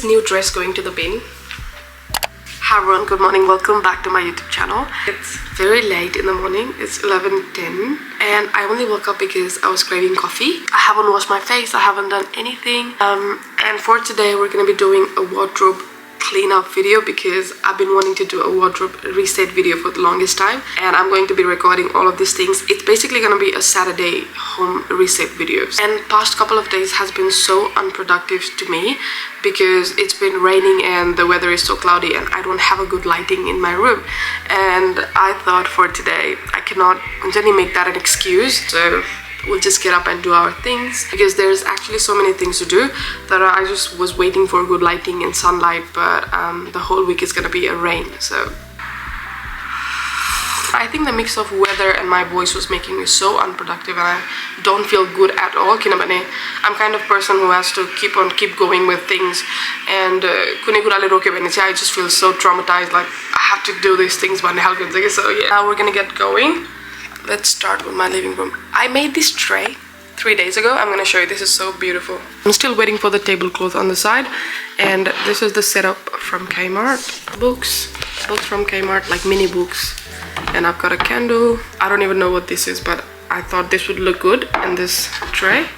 New dress going to the bin. Hi everyone, good morning, welcome back to my YouTube channel. It's very late in the morning, it's 11:10 and I only woke up because I was craving coffee. I haven't washed my face, I haven't done anything, and for today we're gonna be doing a wardrobe cleanup video because I've been wanting to do a wardrobe reset video for the longest time, and I'm going to be recording all of these things. It's basically gonna be a Saturday home reset videos, and past couple of days has been so unproductive to me because it's been raining and the weather is so cloudy and I don't have a good lighting in my room. And I thought for today I cannot continue make that an excuse, so we'll just get up and do our things because there's actually so many things to do that I just was waiting for good lighting and sunlight, but the whole week is gonna be a rain, so I think the mix of weather and my voice was making me so unproductive and I don't feel good at all. I'm kind of person who has to keep going with things, and I just feel so traumatized, like I have to do these things. So yeah, now we're gonna get going. Let's start with my living room. I made this tray 3 days ago. I'm gonna show you. This is so beautiful. I'm still waiting for the tablecloth on the side, and this is the setup from Kmart. Books from Kmart, like mini books, and I've got a candle. I don't even know what this is, but I thought this would look good in this tray,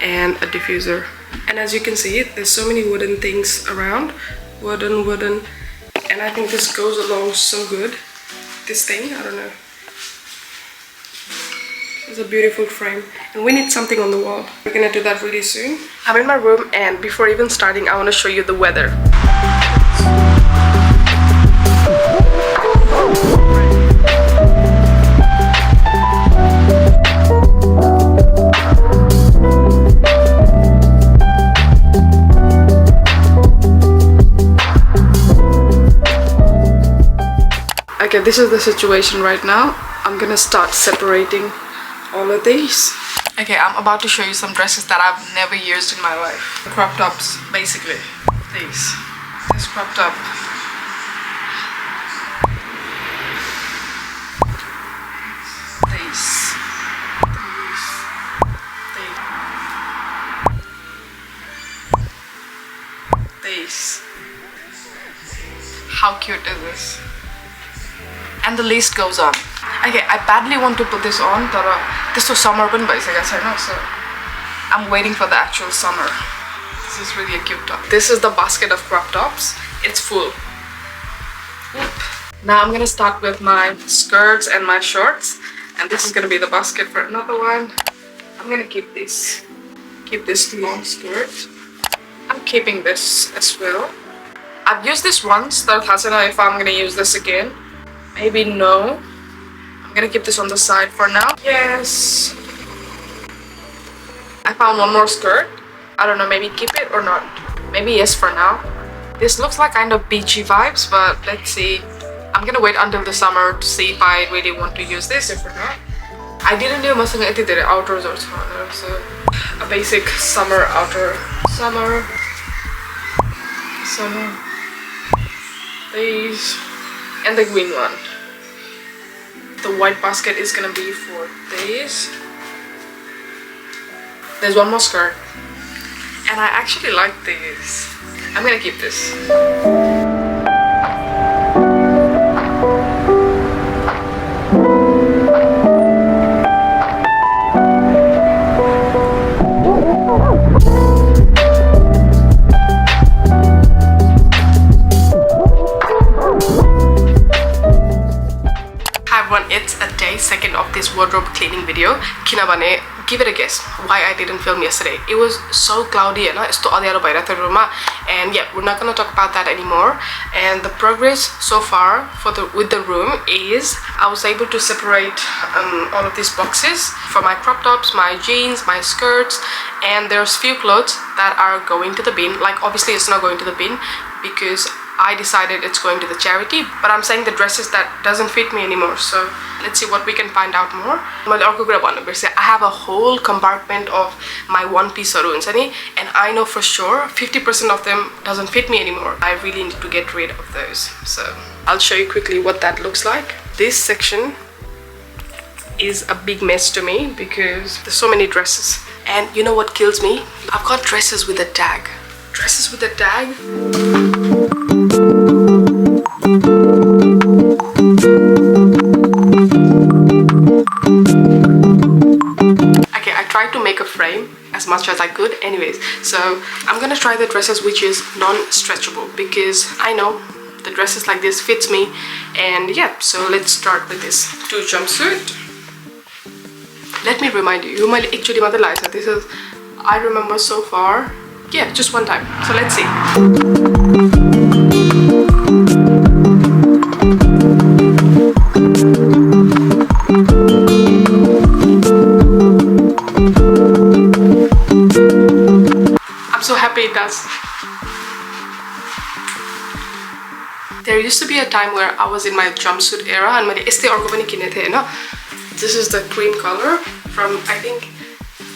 and a diffuser. And as you can see, there's so many wooden things around, wooden, and I think this goes along so good. This thing, I don't know. It's a beautiful frame, and we need something on the wall. We're gonna do that really soon. I'm in my room, and before even starting, I want to show you the weather. Okay, this is the situation right now. I'm gonna start separating all of these. Okay, I'm about to show you some dresses that I've never used in my life. Crop tops, basically. These. This crop top. These. These. How cute is this? And the list goes on. Okay, I badly want to put this on, but this was summer, so I'm waiting for the actual summer. This is really a cute top. This is the basket of crop tops. It's full. Yep. Now I'm gonna start with my skirts and my shorts, and this is gonna be the basket for another one. I'm gonna keep this long skirt. I'm keeping this as well. I've used this once, so I don't know if I'm gonna use this again. Maybe no. I'm gonna keep this on the side for now. Yes. I found one more skirt. I don't know, maybe keep it or not. Maybe yes for now. This looks like kind of beachy vibes, but let's see. I'm gonna wait until the summer to see if I really want to use this, if or not. I didn't do much outdoors or so a basic summer outer. Summer. These. And the green one. The white basket is gonna be for these. There's one more skirt, and I actually like these. I'm gonna keep this. It's a day second of this wardrobe cleaning video. Give it a guess why I didn't film yesterday. It was so cloudy and yeah, we're not gonna talk about that anymore. And the progress so far with the room is I was able to separate all of these boxes for my crop tops, my jeans, my skirts, and there's few clothes that are going to the bin. Like obviously it's not going to the bin because I decided it's going to the charity, but I'm saying the dresses that doesn't fit me anymore. So let's see what we can find out more. I have a whole compartment of my one-piece-हरू हुन्छ नि, and I know for sure 50% of them doesn't fit me anymore. I really need to get rid of those. So I'll show you quickly what that looks like. This section is a big mess to me because there's so many dresses. And you know what kills me? I've got dresses with a tag. Dresses with a tag. Okay, I tried to make a frame as much as I could. Anyways, so I'm gonna try the dresses which is non-stretchable because I know the dresses like this fits me. And yeah, so let's start with this 2 jumpsuit. Let me remind you, actually this is, I remember so far, yeah, just one time. So let's see. I'm so happy it does. There used to be a time where I was in my jumpsuit era and this is the cream color from,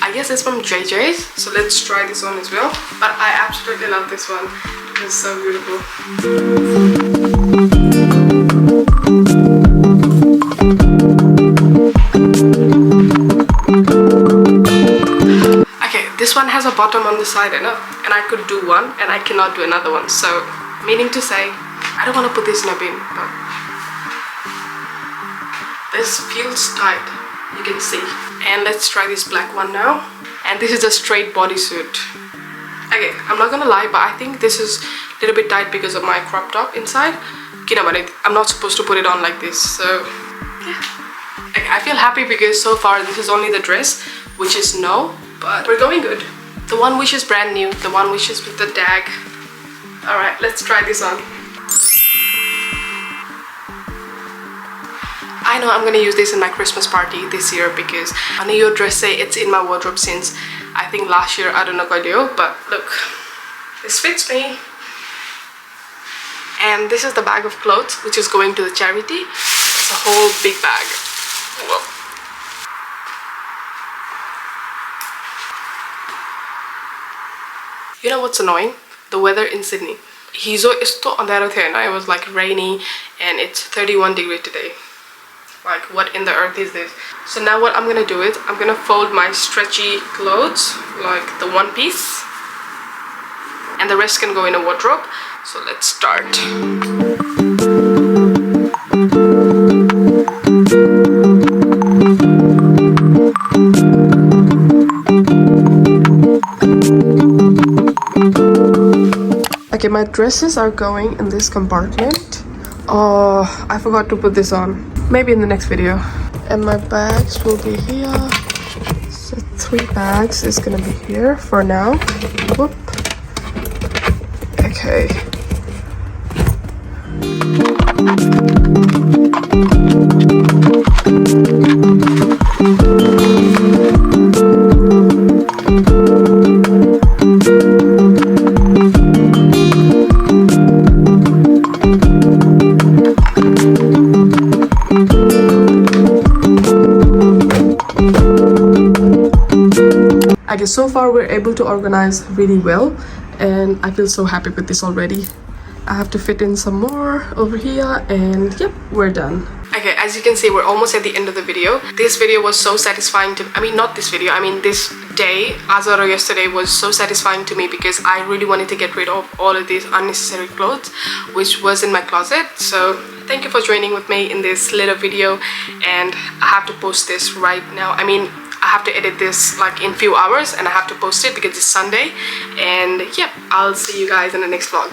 I guess it's from JJ's. So let's try this one as well. But I absolutely love this one. It's so beautiful. Okay, this one has a bottom on the side and I could do one and I cannot do another one. So meaning to say, I don't want to put this in a bin, but this feels tight, you can see. And let's try this black one now. And this is a straight bodysuit. Okay, I'm not gonna lie, but I think this is a little bit tight because of my crop top inside. I'm not supposed to put it on like this, so yeah. Okay, I feel happy because so far this is only the dress, which is no, but we're going good. The one which is brand new, the one which is with the tag. Alright, let's try this on. I know I'm gonna use this in my Christmas party this year because I know your dress say it's in my wardrobe since I think last year, I don't know but look, this fits me. And this is the bag of clothes which is going to the charity. It's a whole big bag. Whoa. You know what's annoying? The weather in Sydney. It was like rainy and it's 31 degrees today. Like, what in the earth is this? So now what I'm gonna do is I'm gonna fold my stretchy clothes, like the one piece, and the rest can go in a wardrobe. So let's start. Okay, my dresses are going in this compartment. Oh, I forgot to put this on. Maybe in the next video. And my bags will be here. So 3 bags is gonna be here for now. Whoop. Okay. I guess so far we're able to organize really well and I feel so happy with this already. I have to fit in some more over here and yep, we're done. Okay, as you can see, we're almost at the end of the video. This video was so satisfying to, not this video, this day, Azara yesterday was so satisfying to me because I really wanted to get rid of all of these unnecessary clothes which was in my closet. So thank you for joining with me in this little video and I have to post this right now. I have to edit this like in few hours and I have to post it because it's Sunday. And yep, I'll see you guys in the next vlog.